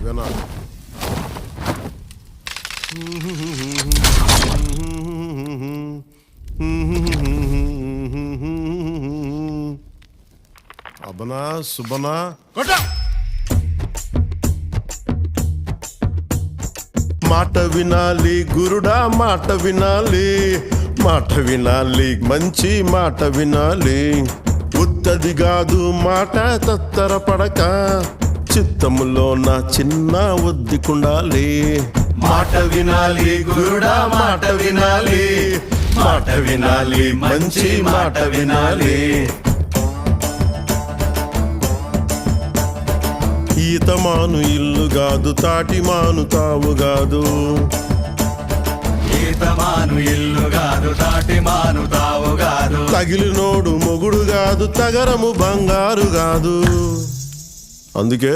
వినా అబనా సుబనా మాట వినాలి గురుడా, మాట వినాలి, మాట వినాలి, మంచి మాట వినాలి. ఉత్తది కాదు మాట తత్తరపడక, చిత్తములో నా చిన్న ఒద్దికుండాలి. మాట వినాలి గురుడా, మాట వినాలి, మాట వినాలి, మంచి మాట వినాలి. ఈతమాను ఇల్లు కాదు, తాటిమాను తావు కాదు. ఈతమాను ఇల్లు కాదు, తాటిమాను తావు కాదు. తగిలినోడు మొగుడు కాదు, తగరము బంగారు కాదు. అందుకే